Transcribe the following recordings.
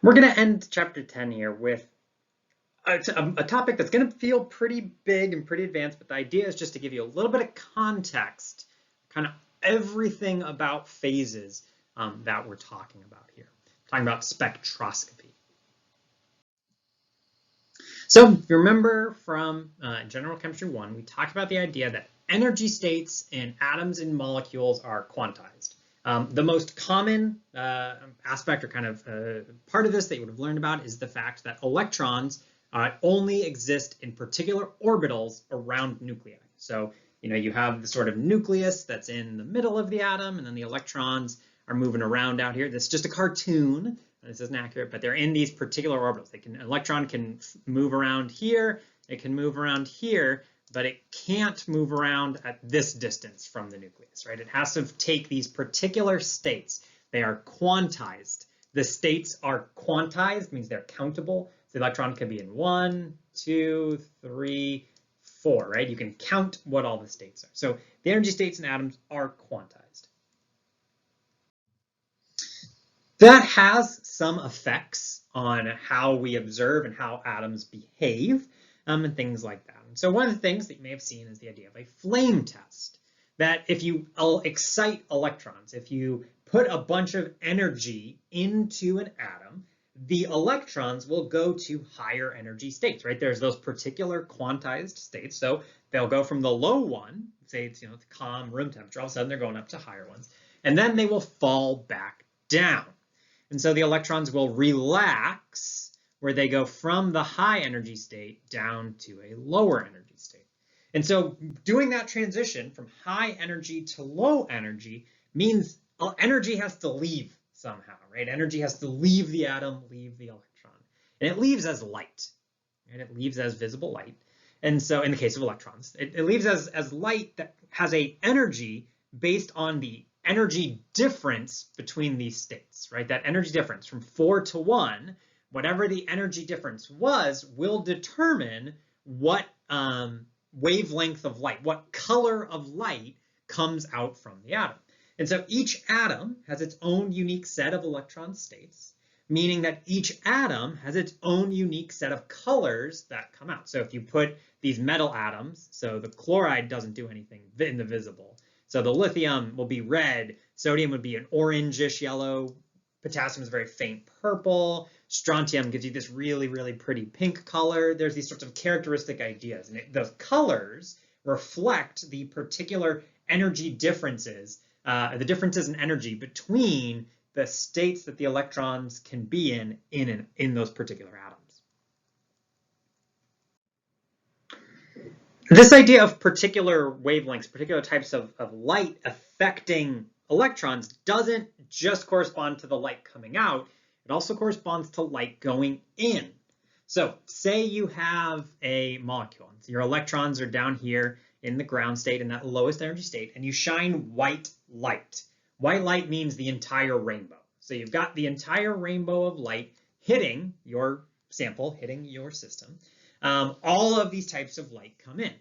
We're going to end chapter 10 here with a topic that's going to feel pretty big and pretty advanced, but the idea is just to give you a little bit of context, kind of everything about phases that we're talking about here. We're talking about spectroscopy. So if you remember from General Chemistry 1, we talked about the idea that energy states in atoms and molecules are quantized. The most common aspect or kind of part of this that you would have learned about is the fact that electrons only exist in particular orbitals around nuclei. So, you have the sort of nucleus that's in the middle of the atom, and then the electrons are moving around out here. That's just a cartoon. This isn't accurate, but they're in these particular orbitals. An electron can move around here, it can move around here, but it can't move around at this distance from the nucleus, right? It has to take these particular states. They are quantized. The states are quantized, means they're countable. The electron could be in 1, 2, 3, 4, right? You can count what all the states are. So the energy states in atoms are quantized. That has some effects on how we observe and how atoms behave and things like that. And so one of the things that you may have seen is the idea of a flame test, that if you excite electrons, if you put a bunch of energy into an atom, the electrons will go to higher energy states, right? There's those particular quantized states. So they'll go from the low one, say it's, it's calm room temperature, all of a sudden they're going up to higher ones, and then they will fall back down. And so the electrons will relax where they go from the high energy state down to a lower energy state. And so doing that transition from high energy to low energy means energy has to leave somehow, right? Energy has to leave the atom, leave the electron. And it leaves as light, and it leaves as visible light. And so in the case of electrons, it leaves as light that has a energy based on the energy difference between these states, right? That energy difference from 4 to 1, whatever the energy difference was, will determine what wavelength of light, what color of light comes out from the atom. And so each atom has its own unique set of electron states, meaning that each atom has its own unique set of colors that come out. So if you put these metal atoms, so the chloride doesn't do anything in the visible. So the lithium will be red, sodium would be an orangish yellow, potassium is very faint purple, strontium gives you this really, really pretty pink color. There's these sorts of characteristic ideas, and those colors reflect the particular energy differences, the differences in energy between the states that the electrons can be in those particular atoms. This idea of particular wavelengths, particular types of light affecting electrons doesn't just correspond to the light coming out, it also corresponds to light going in. So say you have a molecule, so your electrons are down here in the ground state, in that lowest energy state, and you shine white light. White light means the entire rainbow. So you've got the entire rainbow of light hitting your sample, hitting your system. All of these types of light come in,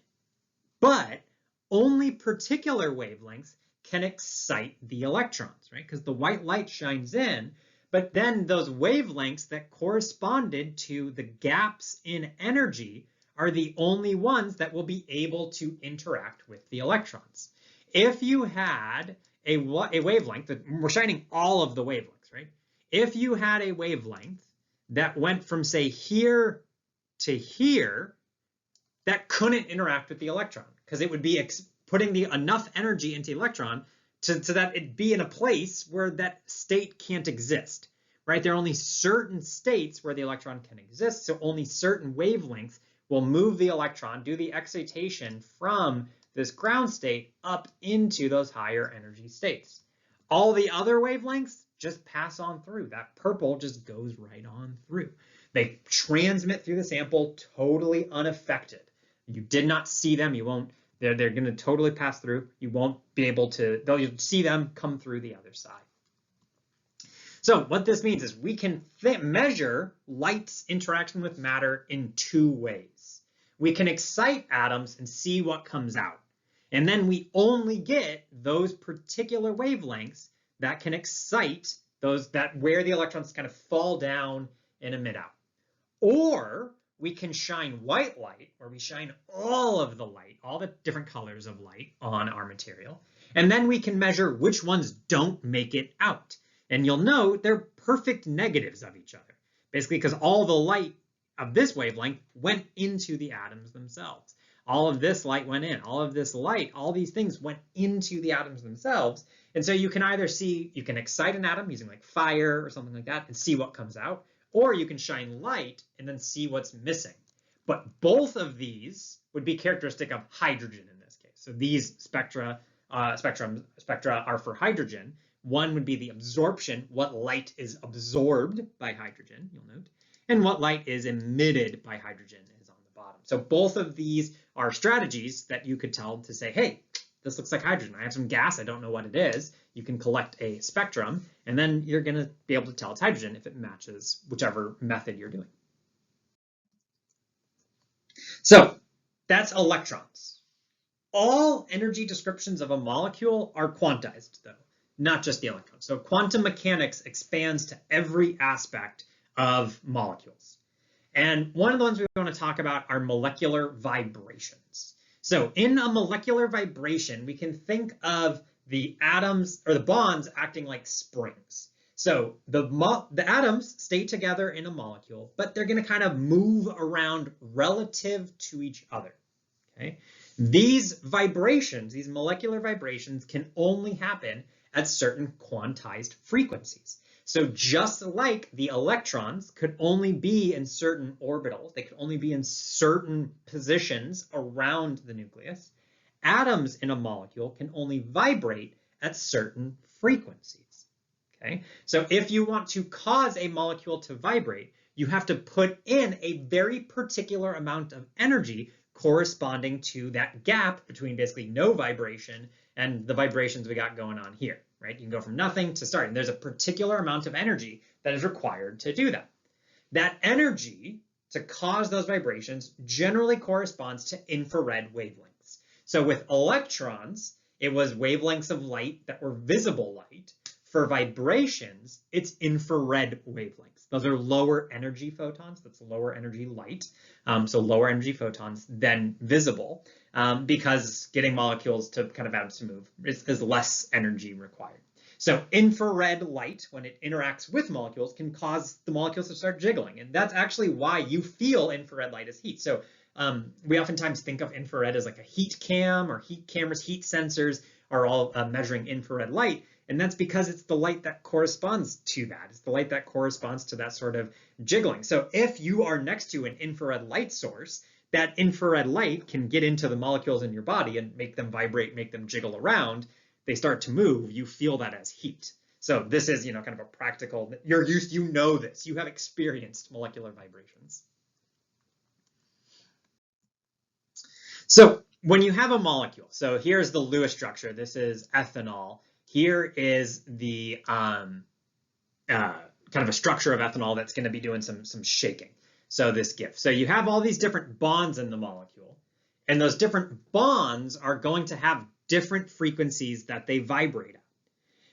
but only particular wavelengths can excite the electrons, right? Because the white light shines in, but then those wavelengths that corresponded to the gaps in energy are the only ones that will be able to interact with the electrons. If you had a wavelength, we're shining all of the wavelengths, right? If you had a wavelength that went from, say, here to here, that couldn't interact with the electron because it would be putting enough energy into the electron so that it'd be in a place where that state can't exist, right? There are only certain states where the electron can exist, so only certain wavelengths will move the electron, do the excitation from this ground state up into those higher energy states. All the other wavelengths just pass on through. That purple just goes right on through. They transmit through the sample totally unaffected. You did not see them. You won't. They're going to totally pass through. You won't be able to. You'll see them come through the other side. So what this means is we can measure light's interaction with matter in two ways. We can excite atoms and see what comes out. And then we only get those particular wavelengths that can excite where the electrons kind of fall down and emit out. Or we can shine white light, where we shine all of the light, all the different colors of light on our material. And then we can measure which ones don't make it out. And you'll note they're perfect negatives of each other, basically because all the light of this wavelength went into the atoms themselves. All of this light went in, all of this light, all these things went into the atoms themselves. And so you can either you can excite an atom using like fire or something like that and see what comes out, or you can shine light and then see what's missing. But both of these would be characteristic of hydrogen in this case. So these spectra are for hydrogen. One would be the absorption, what light is absorbed by hydrogen, you'll note, and what light is emitted by hydrogen is on the bottom. So both of these are strategies that you could tell to say, hey, this looks like hydrogen. I have some gas, I don't know what it is. You can collect a spectrum, and then you're going to be able to tell it's hydrogen if it matches whichever method you're doing. So that's electrons. All energy descriptions of a molecule are quantized, though, not just the electrons. So quantum mechanics expands to every aspect of molecules. And one of the ones we want to talk about are molecular vibrations. So in a molecular vibration, we can think of the atoms or the bonds acting like springs. So the atoms stay together in a molecule, but they're going to kind of move around relative to each other. Okay? These vibrations, these molecular vibrations, can only happen at certain quantized frequencies. So just like the electrons could only be in certain orbitals, they could only be in certain positions around the nucleus, atoms in a molecule can only vibrate at certain frequencies. Okay? So if you want to cause a molecule to vibrate, you have to put in a very particular amount of energy corresponding to that gap between basically no vibration and the vibrations we got going on here, right? You can go from nothing to starting. There's a particular amount of energy that is required to do that. That energy to cause those vibrations generally corresponds to infrared wavelengths. So with electrons, it was wavelengths of light that were visible light. For vibrations, it's infrared wavelengths. Those are lower energy photons. That's lower energy light. So lower energy photons than visible, because getting molecules to kind of atoms to move is less energy required. So infrared light, when it interacts with molecules, can cause the molecules to start jiggling. And that's actually why you feel infrared light as heat. So we oftentimes think of infrared as like a heat cam, or heat cameras, heat sensors are all measuring infrared light. And that's because it's the light that corresponds to that. It's the light that corresponds to that sort of jiggling. So if you are next to an infrared light source, that infrared light can get into the molecules in your body and make them vibrate, make them jiggle around. They start to move. You feel that as heat. So this is, kind of a practical, you're used, you know this, you have experienced molecular vibrations. So when you have a molecule, so here's the Lewis structure. This is ethanol. Here is the kind of a structure of ethanol that's going to be doing some shaking. So this GIF. So you have all these different bonds in the molecule, and those different bonds are going to have different frequencies that they vibrate at.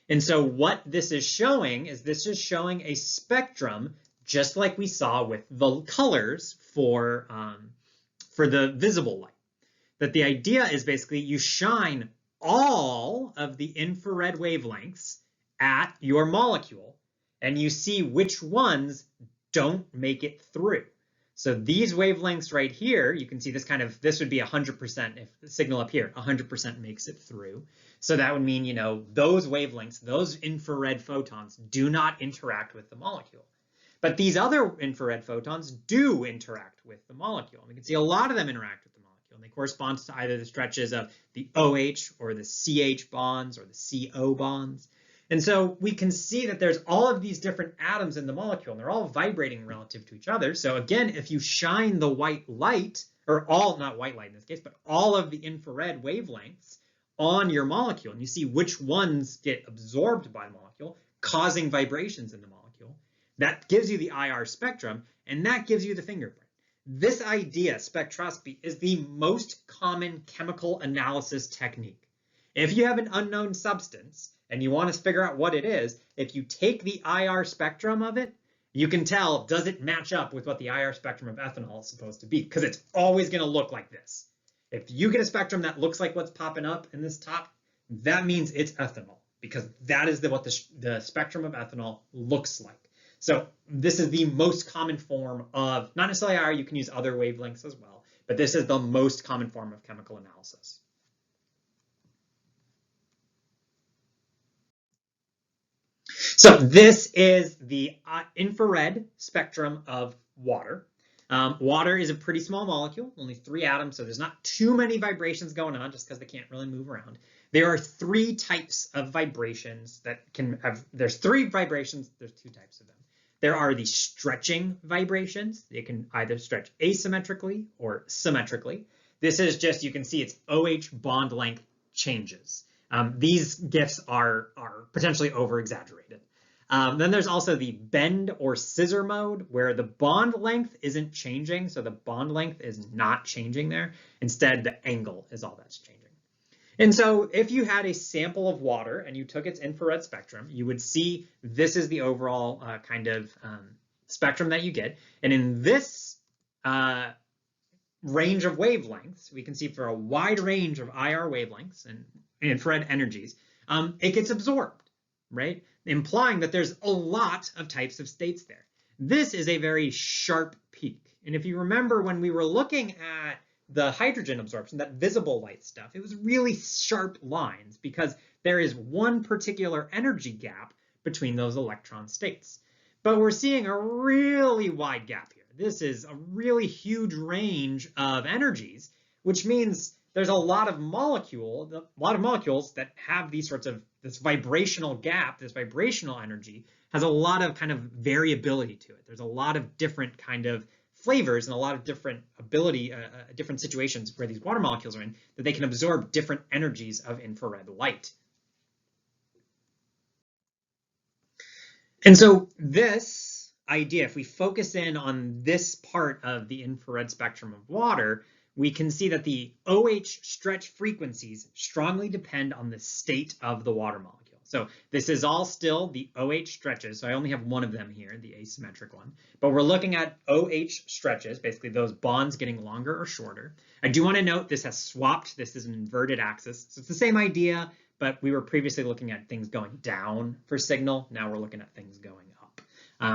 And so what this is showing is a spectrum, just like we saw with the colors for the visible light. That the idea is basically you shine all of the infrared wavelengths at your molecule, and you see which ones don't make it through. So these wavelengths right here, you can see this would be 100%, if the signal up here, 100% makes it through. So that would mean, those wavelengths, those infrared photons do not interact with the molecule. But these other infrared photons do interact with the molecule. And we can see a lot of them interact with the molecule. And they correspond to either the stretches of the OH or the CH bonds or the CO bonds. And so we can see that there's all of these different atoms in the molecule, and they're all vibrating relative to each other. So again, if you shine the white light, or not white light in this case, but all of the infrared wavelengths on your molecule, and you see which ones get absorbed by the molecule, causing vibrations in the molecule, that gives you the IR spectrum, and that gives you the fingerprint. This idea, spectroscopy, is the most common chemical analysis technique. If you have an unknown substance and you want to figure out what it is, if you take the IR spectrum of it, you can tell, does it match up with what the IR spectrum of ethanol is supposed to be? Because it's always going to look like this. If you get a spectrum that looks like what's popping up in this top, that means it's ethanol, because that is what the spectrum of ethanol looks like. So this is the most common form of, not necessarily IR, you can use other wavelengths as well, but this is the most common form of chemical analysis. So this is the infrared spectrum of water. Water is a pretty small molecule, only 3 atoms, so there's not too many vibrations going on just because they can't really move around. There are 3 types of vibrations that can have, there's 3 vibrations, there's 2 types of them. There are the stretching vibrations. They can either stretch asymmetrically or symmetrically. This is just, you can see it's OH bond length changes. These GIFs are potentially over-exaggerated. Then there's also the bend or scissor mode, where the bond length isn't changing, so the bond length is not changing there. Instead, the angle is all that's changing. And so if you had a sample of water and you took its infrared spectrum, you would see this is the overall kind of spectrum that you get. And in this range of wavelengths, we can see for a wide range of IR wavelengths and infrared energies, it gets absorbed, right? Implying that there's a lot of types of states there. This is a very sharp peak. And if you remember when we were looking at the hydrogen absorption, that visible light stuff, it was really sharp lines because there is one particular energy gap between those electron states. But we're seeing a really wide gap here. This is a really huge range of energies, which means there's a lot of molecules that have these sorts of, this vibrational gap, this vibrational energy has a lot of kind of variability to it. There's a lot of different kind of flavors and a lot of different different situations where these water molecules are in, that they can absorb different energies of infrared light. And so this idea, if we focus in on this part of the infrared spectrum of water, we can see that the OH stretch frequencies strongly depend on the state of the water molecule. So this is all still the OH stretches. So I only have one of them here, the asymmetric one. But we're looking at OH stretches, basically those bonds getting longer or shorter. I do want to note this has swapped. This is an inverted axis. So it's the same idea, but we were previously looking at things going down for signal. Now we're looking at things going up.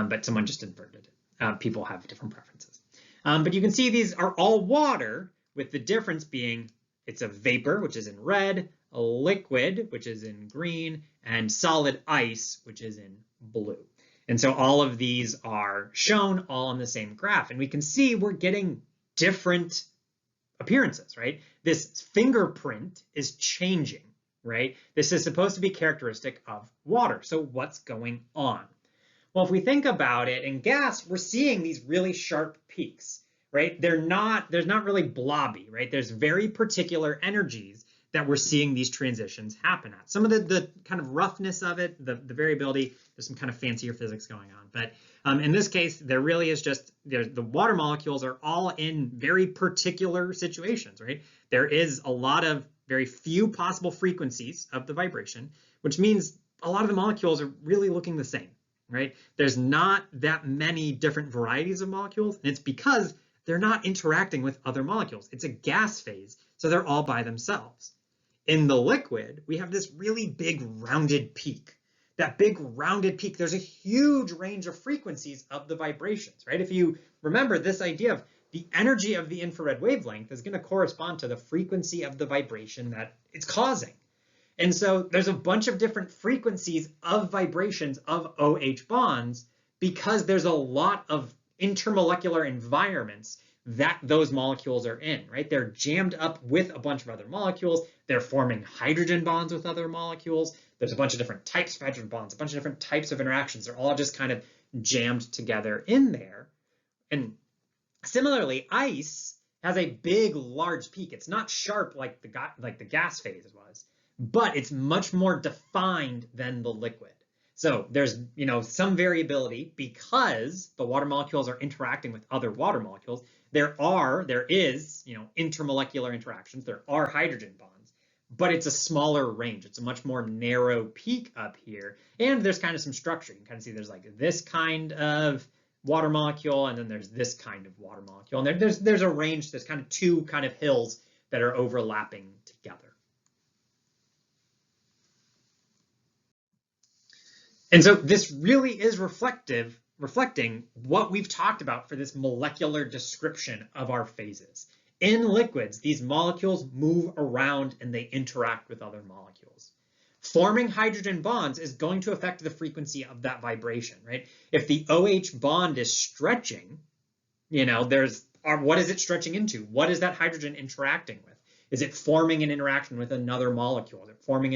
But someone just inverted it. People have different preferences. But you can see these are all water, with the difference being it's a vapor, which is in red, a liquid, which is in green, and solid ice, which is in blue. And so all of these are shown all on the same graph. And we can see we're getting different appearances, right? This fingerprint is changing, right? This is supposed to be characteristic of water. So what's going on? Well, if we think about it, in gas, we're seeing these really sharp peaks, right? There's not really blobby, right? There's very particular energies that we're seeing these transitions happen at. Some of the kind of roughness of it, the variability, there's some kind of fancier physics going on. But in this case, there really is just, the water molecules are all in very particular situations, right? There is a lot of very few possible frequencies of the vibration, which means a lot of the molecules are really looking the same, right? There's not that many different varieties of molecules, and it's because they're not interacting with other molecules. It's a gas phase, so they're all by themselves. In the liquid, we have this really big rounded peak. That big rounded peak, there's a huge range of frequencies of the vibrations, right? If you remember this idea of the energy of the infrared wavelength is going to correspond to the frequency of the vibration that it's causing. And so there's a bunch of different frequencies of vibrations of OH bonds because there's a lot of intermolecular environments that those molecules are in, right? They're jammed up with a bunch of other molecules. They're forming hydrogen bonds with other molecules. There's a bunch of different types of hydrogen bonds, a bunch of different types of interactions. They're all just kind of jammed together in there. And similarly, ice has a big, large peak. It's not sharp like the gas phase was, but it's much more defined than the liquid. So there's, some variability because the water molecules are interacting with other water molecules. There is, intermolecular interactions. There are hydrogen bonds, but it's a smaller range. It's a much more narrow peak up here. And there's kind of some structure. You can kind of see there's like this kind of water molecule, and then there's this kind of water molecule. And there's a range, there's kind of two kind of hills that are overlapping together. And so this really is reflecting what we've talked about for this molecular description of our phases. In liquids, these molecules move around and they interact with other molecules. Forming hydrogen bonds is going to affect the frequency of that vibration, right? If the OH bond is stretching, you know, what is it stretching into? What is that hydrogen interacting with? Is it forming an interaction with another molecule? Is it forming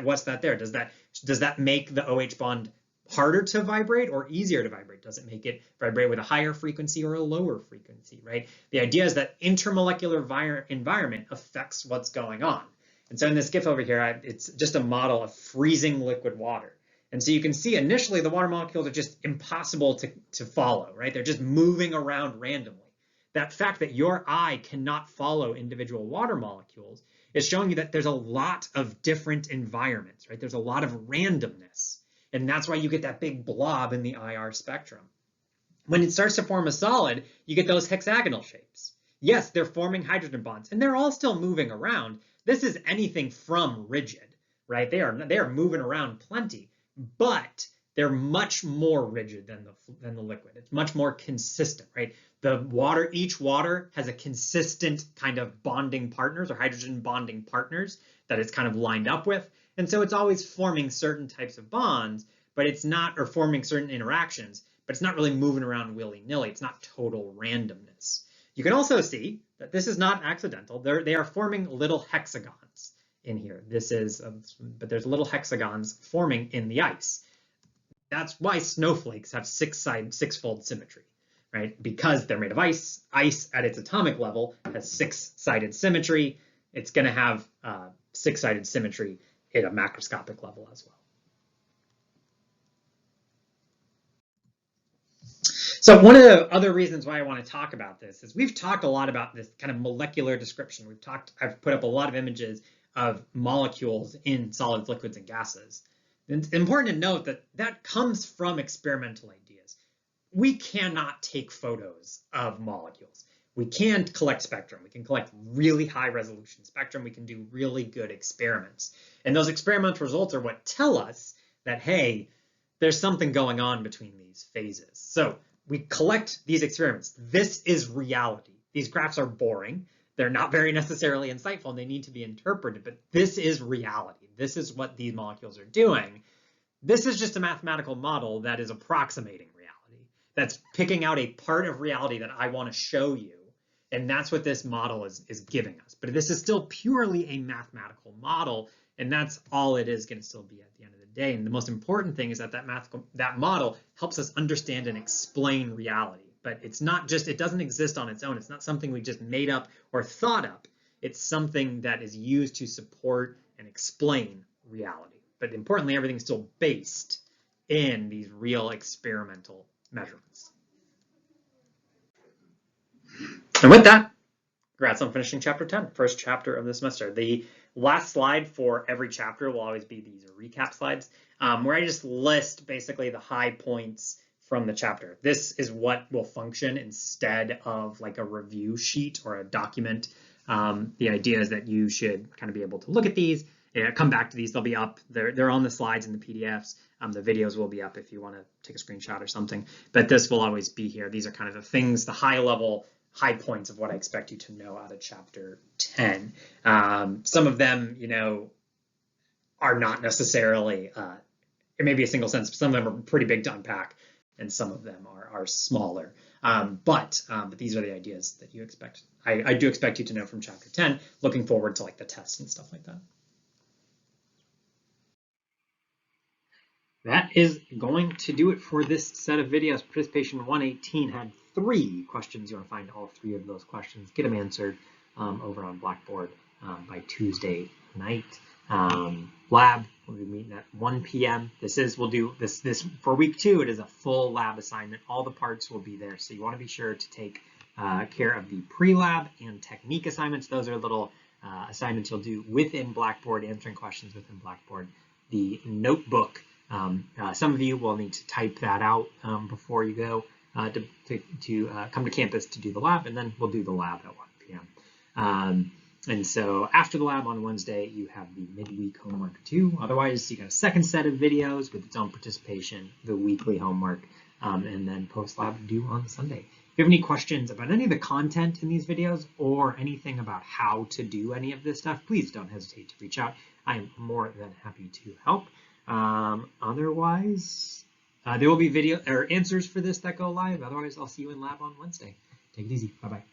what's that there? Does that make the OH bond harder to vibrate or easier to vibrate? Does it make it vibrate with a higher frequency or a lower frequency, right? The idea is that intermolecular environment affects what's going on. And so in this GIF over here, it's just a model of freezing liquid water. And so you can see initially the water molecules are just impossible to follow, right? They're just moving around randomly. That fact that your eye cannot follow individual water molecules is showing you that there's a lot of different environments, right? There's a lot of randomness. And that's why you get that big blob in the IR spectrum. When it starts to form a solid, you get those hexagonal shapes. Yes, they're forming hydrogen bonds, and they're all still moving around. This is anything from rigid, right? They are moving around plenty, but they're much more rigid than the liquid. It's much more consistent, right? Each water has a consistent kind of bonding partners or hydrogen bonding partners that it's kind of lined up with. And so it's always forming certain types of bonds, but it's not, or forming certain interactions, but it's not really moving around willy-nilly. It's not total randomness. You can also see that this is not accidental. They are forming little hexagons in here. But there's little hexagons forming in the ice. That's why snowflakes have six-fold symmetry, right? Because they're made of ice. Ice at its atomic level has six-sided symmetry. It's going to have six-sided symmetry at a macroscopic level as well. So one of the other reasons why I want to talk about this is we've talked a lot about this kind of molecular description. I've put up a lot of images of molecules in solids, liquids, and gases. It's important to note that that comes from experimental ideas. We cannot take photos of molecules. We can collect spectrum. We can collect really high resolution spectrum. We can do really good experiments. And those experimental results are what tell us that, hey, there's something going on between these phases. So we collect these experiments. This is reality. These graphs are boring. They're not very necessarily insightful, and they need to be interpreted, but this is reality. This is what these molecules are doing. This is just a mathematical model that is approximating reality. That's picking out a part of reality that I want to show you, and that's what this model is giving us. But this is still purely a mathematical model, and that's all it is going to still be at the end of the day. And the most important thing is that that model helps us understand and explain reality. But it's not just, it doesn't exist on its own. It's not something we just made up or thought up. It's something that is used to support and explain reality. But importantly, everything's still based in these real experimental measurements. And with that, congrats on finishing chapter 10, first chapter of the semester. The last slide for every chapter will always be these recap slides, where I just list basically the high points from the chapter. This is what will function instead of like a review sheet or a document. The idea is that you should kind of be able to look at these, come back to these. They'll be up. They're on the slides in the PDFs. The videos will be up if you want to take a screenshot or something. But this will always be here. These are kind of the things, the high points of what I expect you to know out of chapter 10. Some of them, you know, are not necessarily, it may be a single sentence, but some of them are pretty big to unpack, and some of them are smaller. But these are the ideas that you expect. I do expect you to know from chapter 10, looking forward to like the tests and stuff like that. That is going to do it for this set of videos. Participation 118 had 3 questions. You want to find all 3 of those questions, get them answered over on Blackboard by Tuesday night. Lab, we'll be meeting at 1 p.m. We'll do this for week 2. It is a full lab assignment. All the parts will be there. So you want to be sure to take care of the pre-lab and technique assignments. Those are little assignments you'll do within Blackboard, answering questions within Blackboard. The notebook, some of you will need to type that out before you go to come to campus to do the lab, and then we'll do the lab at 1 p.m. And so after the lab on Wednesday, you have the midweek homework too. Otherwise, you got a second set of videos with its own participation, the weekly homework, and then post-lab due on Sunday. If you have any questions about any of the content in these videos or anything about how to do any of this stuff, please don't hesitate to reach out. I am more than happy to help. Otherwise, there will be video or answers for this that go live. Otherwise, I'll see you in lab on Wednesday. Take it easy. Bye-bye.